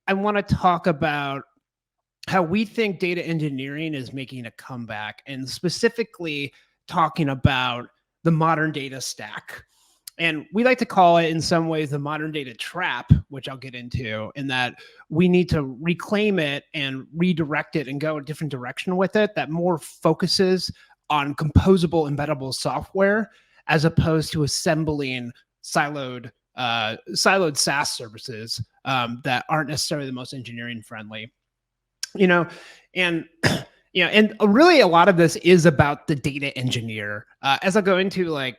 I want to talk about how we think data engineering is making a comeback, and specifically talking about the modern data stack. And we like to call it in some ways the modern data trap, which I'll get into, in that we need to reclaim it and redirect it and go a different direction with it that more focuses on composable, embeddable software as opposed to assembling siloed SaaS services that aren't necessarily the most engineering friendly. And and really a lot of this is about the data engineer. As I'll go into, like,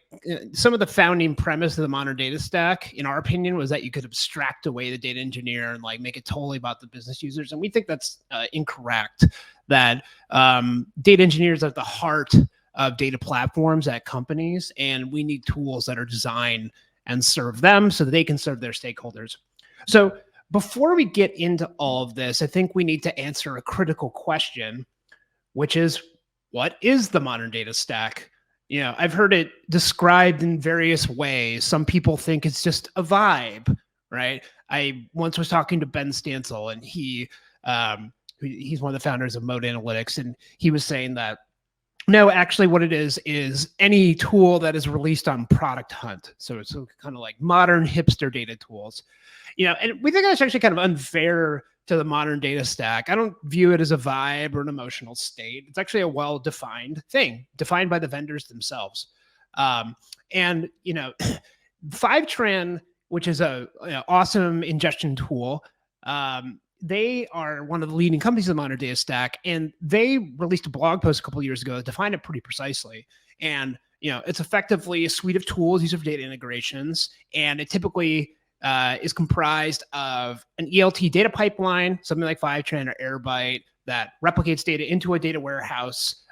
some of the founding premise of the modern data stack, in our opinion, was that you could abstract away the data engineer and like make it totally about the business users. And we think that's incorrect. That data engineers are at the heart of data platforms at companies, and we need tools that are designed and serve them so that they can serve their stakeholders. So before we get into all of this, I think we need to answer a critical question, which is, what is the modern data stack? I've heard it described in various ways. Some people think it's just a vibe, right? I once was talking to Ben Stansel, and he's one of the founders of Mode Analytics, and he was saying that, no, actually what it is any tool that is released on Product Hunt. So it's kind of like modern hipster data tools. And we think that's actually kind of unfair to the modern data stack. I don't view it as a vibe or an emotional state. It's actually a well-defined thing, defined by the vendors themselves. And Fivetran, which is a awesome ingestion tool, they are one of the leading companies in the modern data stack, and they released a blog post a couple of years ago that defined it pretty precisely. And it's effectively a suite of tools used for data integrations, and it typically is comprised of an ELT data pipeline, something like Fivetran or Airbyte, that replicates data into a data warehouse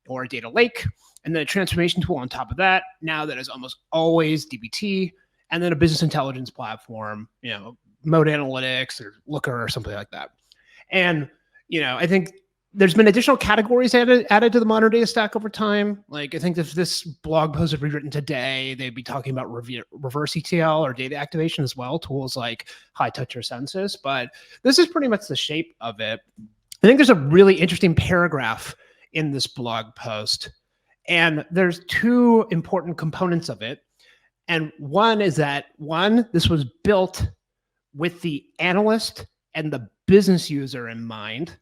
or a data lake, and then a transformation tool on top of that, now that is almost always dbt, and then a business intelligence platform, Mode Analytics or Looker or something like that. And I think there's been additional categories added to the modern data stack over time. Like, I think if this blog post had been written today, they'd be talking about reverse ETL or data activation as well, tools like High Touch or Census. But this is pretty much the shape of it. I think there's a really interesting paragraph in this blog post, and there's two important components of it. And one is that, this was built with the analyst and the business user in mind,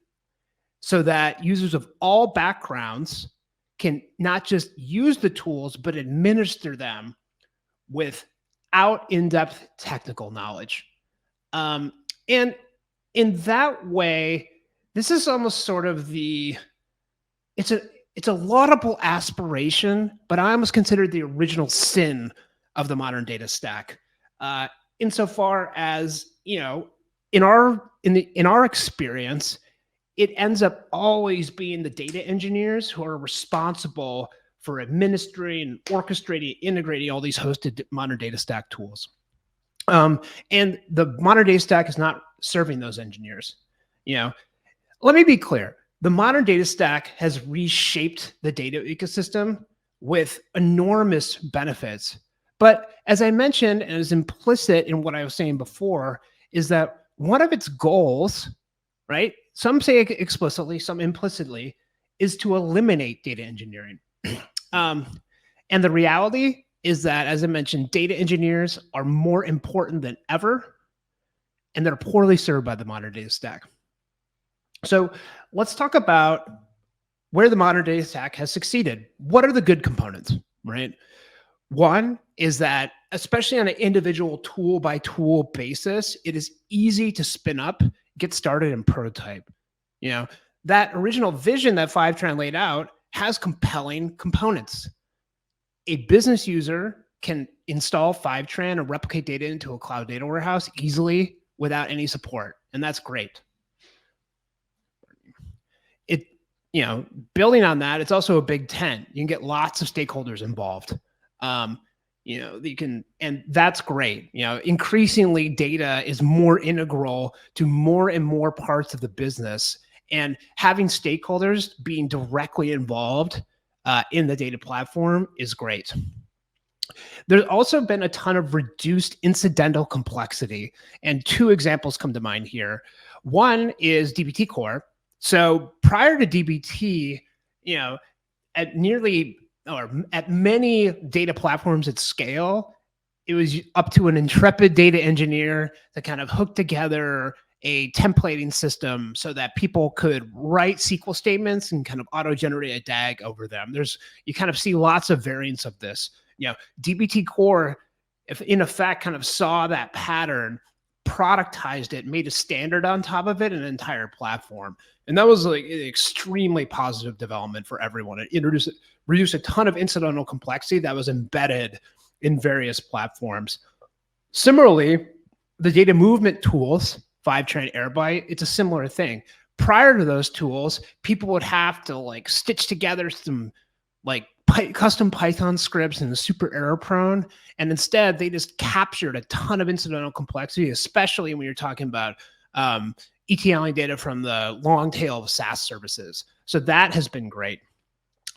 so that users of all backgrounds can not just use the tools, but administer them without in-depth technical knowledge. And in that way, this is almost sort of it's a laudable aspiration, but I almost consider it the original sin of the modern data stack. Insofar as, in our experience, it ends up always being the data engineers who are responsible for administering, orchestrating, integrating all these hosted modern data stack tools. And the modern data stack is not serving those engineers. Let me be clear. The modern data stack has reshaped the data ecosystem with enormous benefits. But as I mentioned, and is implicit in what I was saying before, is that one of its goals, right? Some say it explicitly, some implicitly, is to eliminate data engineering. And the reality is that, as I mentioned, data engineers are more important than ever, and they're poorly served by the modern data stack. So let's talk about where the modern data stack has succeeded. What are the good components, right? One is that, especially on an individual tool by tool basis, it is easy to spin up, get started, and prototype. That original vision that Fivetran laid out has compelling components. A business user can install Fivetran and replicate data into a cloud data warehouse easily without any support, and that's great. Building on that, it's also a big tent. You can get lots of stakeholders involved. And that's great. Increasingly data is more integral to more and more parts of the business, and having stakeholders being directly involved in the data platform is great. There's also been a ton of reduced incidental complexity, and two examples come to mind here. One is DBT core. So prior to DBT, you know, at nearly or at many data platforms at scale, it was up to an intrepid data engineer to kind of hook together a templating system so that people could write SQL statements and kind of auto-generate a DAG over them. You kind of see lots of variants of this. DBT core, if in effect, kind of saw that pattern, productized it, made a standard on top of it, an entire platform. And that was like an extremely positive development for everyone. It reduced a ton of incidental complexity that was embedded in various platforms. Similarly, the data movement tools, Fivetran, Airbyte, it's a similar thing. Prior to those tools, people would have to like stitch together some like custom Python scripts and super error prone. And instead, they just captured a ton of incidental complexity, especially when you're talking about ETLing data from the long tail of SaaS services. So that has been great.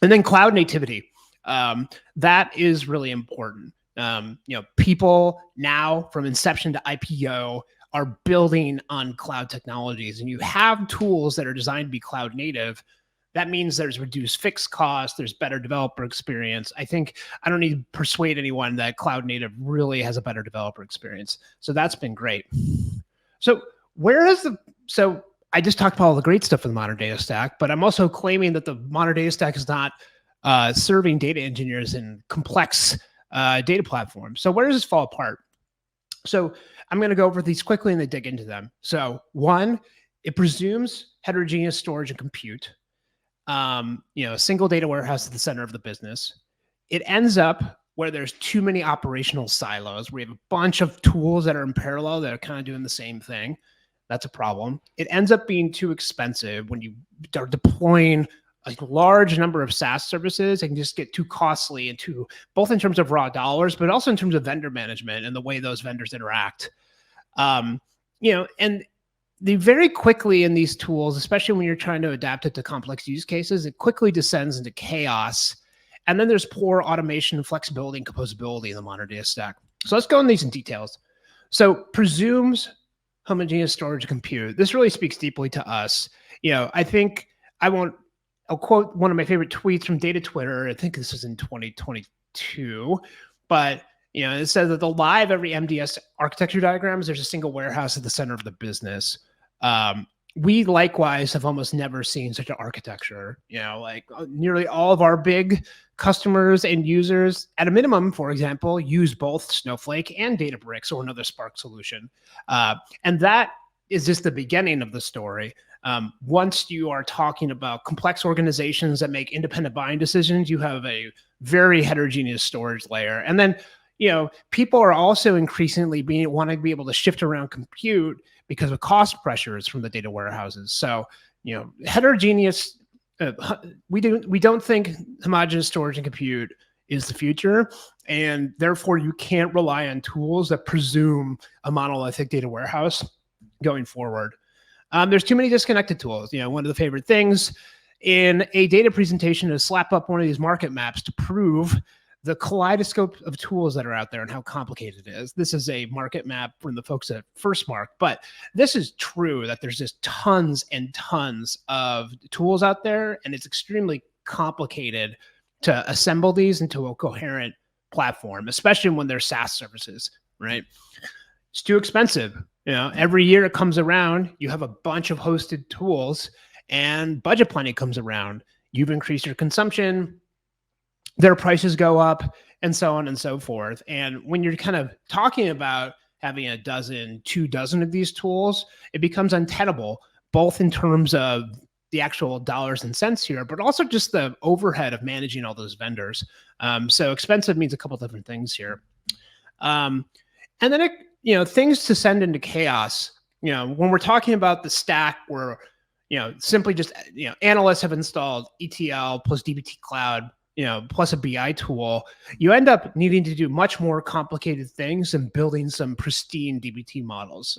And then cloud nativity. That is really important. People now from inception to IPO are building on cloud technologies, and you have tools that are designed to be cloud native. That means there's reduced fixed costs, there's better developer experience. I don't need to persuade anyone that cloud native really has a better developer experience. So that's been great. So I just talked about all the great stuff in the modern data stack, but I'm also claiming that the modern data stack is not serving data engineers in complex data platforms. So where does this fall apart? So I'm going to go over these quickly and then dig into them. So one, it presumes heterogeneous storage and compute. A single data warehouse at the center of the business. It ends up where there's too many operational silos, where you have a bunch of tools that are in parallel that are kind of doing the same thing. That's a problem. It ends up being too expensive when you are deploying a large number of SaaS services. It can just get too costly and both in terms of raw dollars, but also in terms of vendor management and the way those vendors interact. And they very quickly in these tools, especially when you're trying to adapt it to complex use cases, it quickly descends into chaos. And then there's poor automation, flexibility, and composability in the modern data stack. So let's go into these in details. So presumes homogeneous storage and compute. This really speaks deeply to us. I'll quote one of my favorite tweets from Data Twitter. I think this was in 2022, but it says that the live every MDS architecture diagrams, there's a single warehouse at the center of the business. We likewise have almost never seen such an architecture. Nearly all of our big customers and users, at a minimum, for example, use both Snowflake and Databricks or another Spark solution. And that is just the beginning of the story. Once you are talking about complex organizations that make independent buying decisions, you have a very heterogeneous storage layer. And then people are also increasingly wanting to be able to shift around compute because of cost pressures from the data warehouses. So, heterogeneous. We don't think homogeneous storage and compute is the future, and therefore you can't rely on tools that presume a monolithic data warehouse going forward. There's too many disconnected tools. One of the favorite things in a data presentation is slap up one of these market maps to prove the kaleidoscope of tools that are out there and how complicated it is. This is a market map from the folks at FirstMark, but this is true that there's just tons and tons of tools out there, and it's extremely complicated to assemble these into a coherent platform, especially when they're SaaS services, right? It's too expensive. Every year it comes around, you have a bunch of hosted tools, and budget planning comes around. You've increased your consumption, their prices go up, and so on and so forth. And when you're kind of talking about having a dozen, 2 dozen of these tools, it becomes untenable, both in terms of the actual dollars and cents here, but also just the overhead of managing all those vendors. So expensive means a couple different things here. And then, things to send into chaos. When we're talking about the stack where, simply just, analysts have installed ETL plus DBT Cloud, plus a BI tool, you end up needing to do much more complicated things than building some pristine DBT models.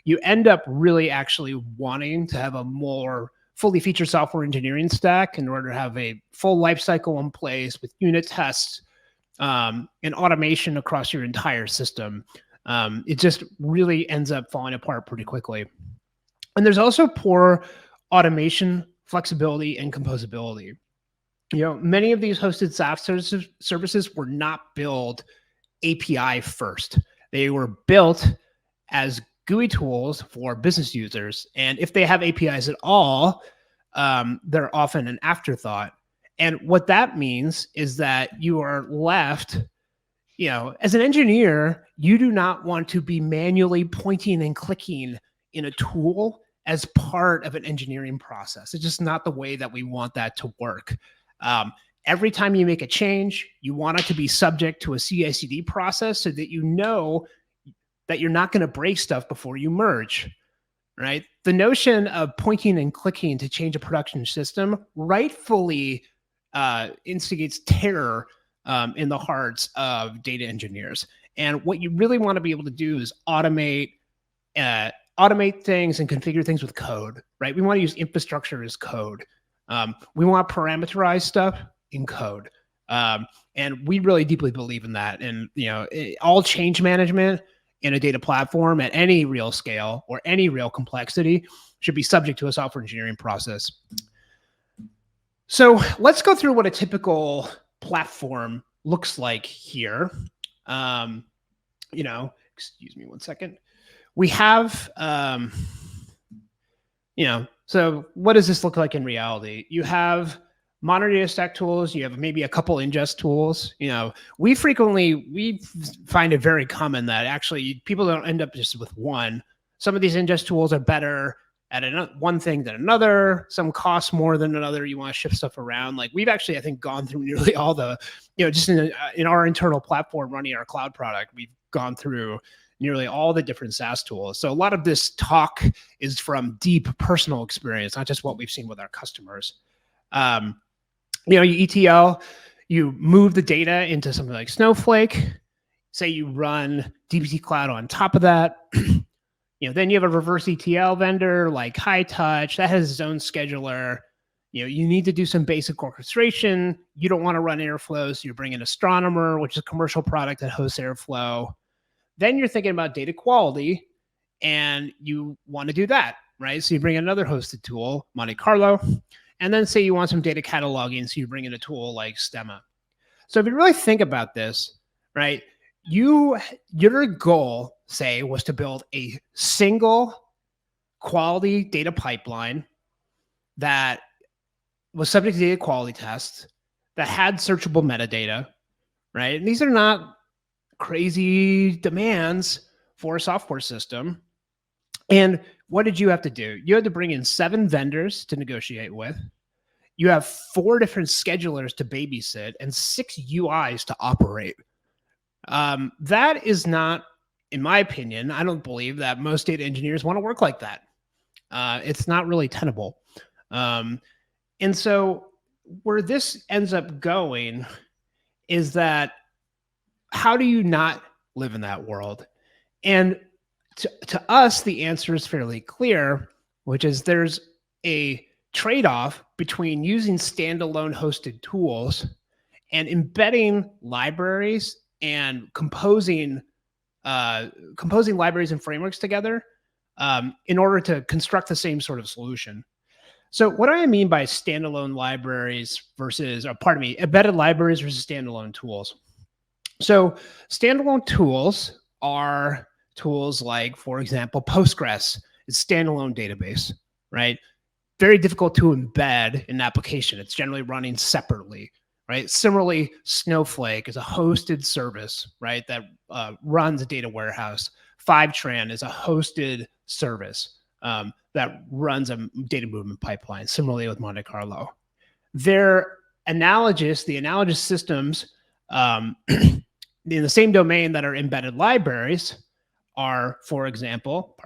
You end up really actually wanting to have a more fully featured software engineering stack in order to have a full lifecycle in place with unit tests and automation across your entire system, it just really ends up falling apart pretty quickly. And there's also poor automation, flexibility, and composability. Many of these hosted SaaS services were not built API first. They were built as GUI tools for business users. And if they have APIs at all, they're often an afterthought. And what that means is that you are left, as an engineer, you do not want to be manually pointing and clicking in a tool as part of an engineering process. It's just not the way that we want that to work. Every time you make a change, you want it to be subject to a CI/CD process so that you know that you're not going to break stuff before you merge, right? The notion of pointing and clicking to change a production system rightfully instigates terror in the hearts of data engineers. And what you really want to be able to do is automate things and configure things with code, right? We want to use infrastructure as code. We want parameterized stuff in code. And we really deeply believe in that. And, all change management in a data platform at any real scale or any real complexity should be subject to a software engineering process. So let's go through what a typical platform looks like here. Excuse me one second. We have, so what does this look like in reality? You have modern data stack tools. You have maybe a couple ingest tools. We find it very common that actually people don't end up just with one. Some of these ingest tools are better at one thing than another. Some cost more than another. You want to shift stuff around. Like we've actually, I think, gone through nearly all the, just in our internal platform running our cloud product, we've gone through nearly all the different SaaS tools. So a lot of this talk is from deep personal experience, not just what we've seen with our customers. You ETL, you move the data into something like Snowflake. Say you run dbt Cloud on top of that. Then you have a reverse ETL vendor like HighTouch that has its own scheduler. You need to do some basic orchestration. You don't want to run Airflow, so you bring in Astronomer, which is a commercial product that hosts Airflow. Then you're thinking about data quality, and you want to do that, right? So you bring in another hosted tool, Monte Carlo, and then say you want some data cataloging, so you bring in a tool like Stemma. So if you really think about this, right, your goal, say, was to build a single quality data pipeline that was subject to data quality tests, that had searchable metadata, right? And these are not crazy demands for a software system. And what did you have to do? You had to bring in 7 vendors to negotiate with. You have 4 different schedulers to babysit and 6 UIs to operate. That is not, in my opinion, I don't believe that most data engineers want to work like that. It's not really tenable. And so where this ends up going is that how do you not live in that world? And to us, the answer is fairly clear, which is there's a trade-off between using standalone hosted tools and embedding libraries and composing libraries and frameworks together in order to construct the same sort of solution. So what do I mean by standalone libraries versus, embedded libraries versus standalone tools? So standalone tools are tools like, for example, Postgres is a standalone database, right? Very difficult to embed in an application. It's generally running separately, right? Similarly, Snowflake is a hosted service, right, that runs a data warehouse. Fivetran is a hosted service that runs a data movement pipeline, similarly with Monte Carlo. They're analogous, the analogous systems in the same domain that are embedded libraries are, for example,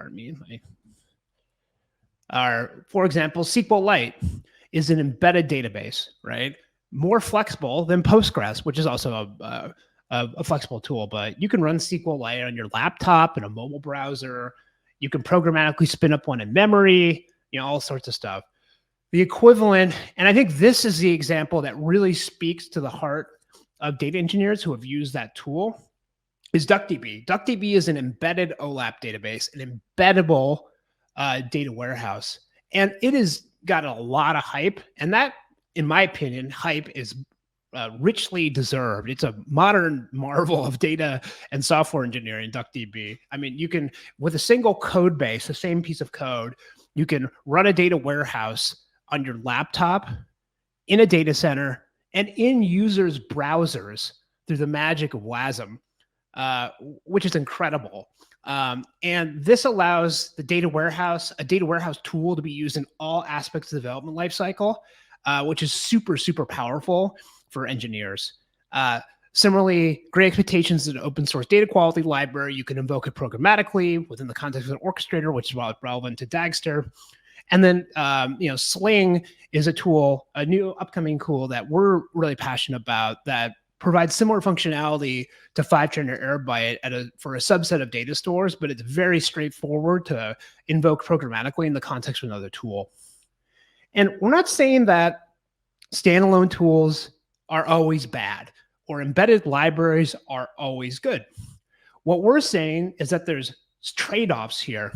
SQLite is an embedded database, right? More flexible than Postgres, which is also a flexible tool, but you can run SQLite on your laptop and a mobile browser. You can programmatically spin up one in memory, all sorts of stuff. The equivalent, and I think this is the example that really speaks to the heart of data engineers who have used that tool is DuckDb. DuckDB is an embedded OLAP database, an embeddable data warehouse. And it has got a lot of hype. And that, in my opinion, hype is richly deserved. It's a modern marvel of data and software engineering, DuckDB. I mean, you can, with a single code base, the same piece of code, you can run a data warehouse on your laptop, in a data center, and in users' browsers through the magic of WASM, which is incredible. And this allows the data warehouse, a data warehouse tool, to be used in all aspects of the development lifecycle, which is super, super powerful for engineers. Similarly, Great Expectations is an open source data quality library. You can invoke it programmatically within the context of an orchestrator, which is relevant to Dagster. And then, Sling is a tool, a new upcoming tool that we're really passionate about, that provides similar functionality to 5-trainer error byte for a subset of data stores, but it's very straightforward to invoke programmatically in the context of another tool. And we're not saying that standalone tools are always bad or embedded libraries are always good. What we're saying is that there's trade-offs here,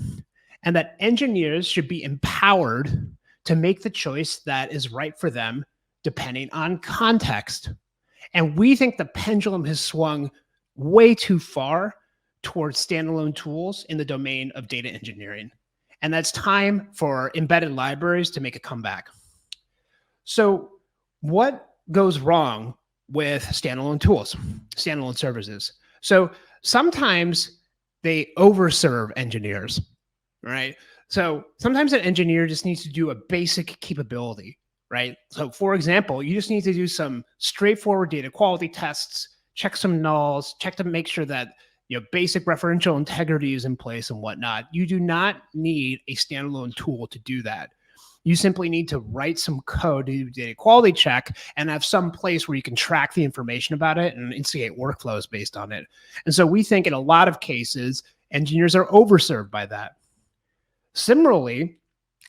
and that engineers should be empowered to make the choice that is right for them depending on context. And we think the pendulum has swung way too far towards standalone tools in the domain of data engineering. And that's time for embedded libraries to make a comeback. So what goes wrong with standalone tools, standalone services? So sometimes they overserve engineers, right? So sometimes an engineer just needs to do a basic capability, right? So for example, you just need to do some straightforward data quality tests, check some nulls, check to make sure that basic referential integrity is in place and whatnot. You do not need a standalone tool to do that. You simply need to write some code to do data quality check and have some place where you can track the information about it and instigate workflows based on it. And so we think in a lot of cases, engineers are overserved by that. Similarly,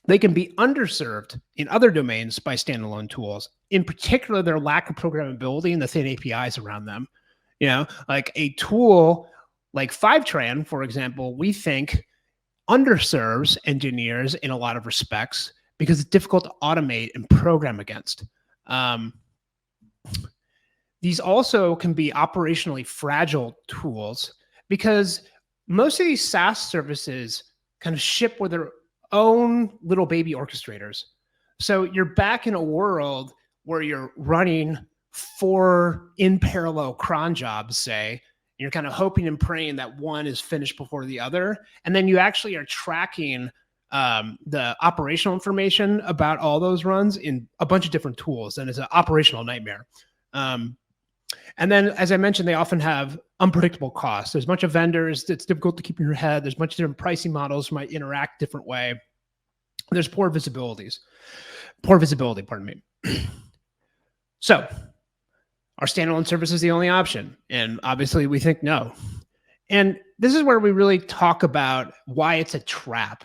they can be underserved in other domains by standalone tools, in particular their lack of programmability and the thin APIs around them. Like a tool like 5tran, for example, we think underserves engineers in a lot of respects because it's difficult to automate and program against. These also can be operationally fragile tools because most of these SaaS services kind of ship with their own little baby orchestrators. So you're back in a world where you're running 4 in parallel cron jobs, say. You're kind of hoping and praying that one is finished before the other. And then you actually are tracking the operational information about all those runs in a bunch of different tools. And it's an operational nightmare. And then, as I mentioned, they often have unpredictable costs. There's a bunch of vendors. It's difficult to keep in your head. There's a bunch of different pricing models might interact different way. There's poor visibility, pardon me. So are standalone services the only option? And obviously we think no. And this is where we really talk about why it's a trap,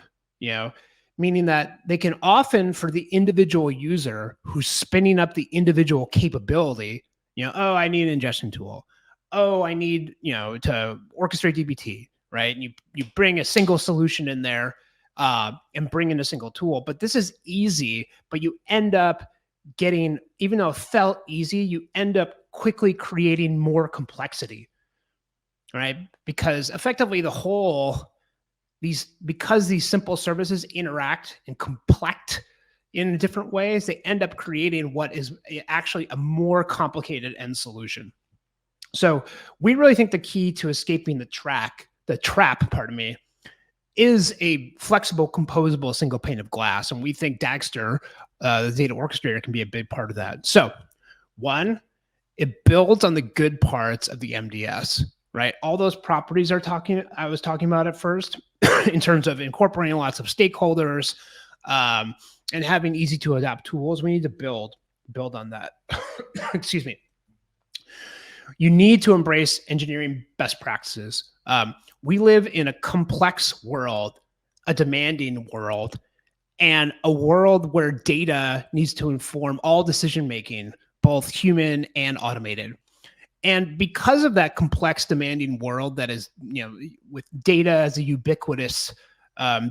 meaning that they can often, for the individual user who's spinning up the individual capability, oh, I need an ingestion tool. Oh, I need, to orchestrate DBT, right? And you bring a single solution in there and bring in a single tool. But this is easy, but you end up getting, even though it felt easy, you end up quickly creating more complexity, right? Because effectively because these simple services interact and complect in different ways, they end up creating what is actually a more complicated end solution. So we really think the key to escaping the trap, is a flexible, composable single pane of glass. And we think Dagster, the data orchestrator, can be a big part of that. So 1, it builds on the good parts of the MDS, right? All those properties I was talking about at first in terms of incorporating lots of stakeholders and having easy to adopt tools. We need to build on that. Excuse me. You need to embrace engineering best practices. We live in a complex world, a demanding world, and a world where data needs to inform all decision-making, both human and automated. And because of that complex, demanding world that is, with data as a ubiquitous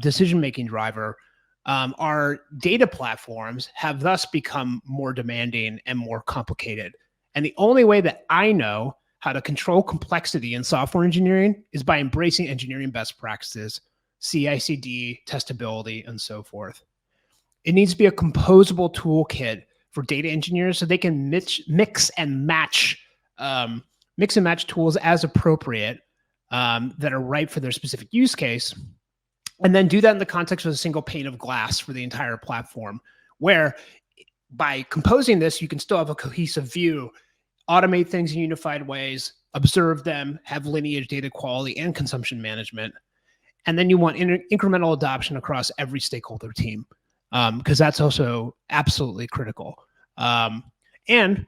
decision-making driver, our data platforms have thus become more demanding and more complicated. And the only way that I know how to control complexity in software engineering is by embracing engineering best practices, CI/CD, testability, and so forth. It needs to be a composable toolkit for data engineers so they can mix and match tools as appropriate that are right for their specific use case. And then do that in the context of a single pane of glass for the entire platform, where by composing this, you can still have a cohesive view, automate things in unified ways, observe them, have lineage data quality and consumption management. And then you want incremental adoption across every stakeholder team, because that's also absolutely critical. And,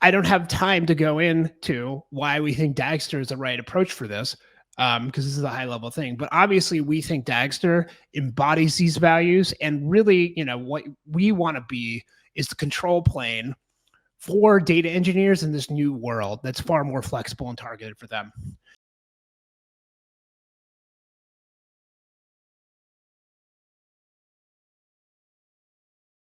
I don't have time to go into why we think Dagster is the right approach for this, because this is a high level thing. But obviously, we think Dagster embodies these values, and really, what we want to be is the control plane for data engineers in this new world that's far more flexible and targeted for them.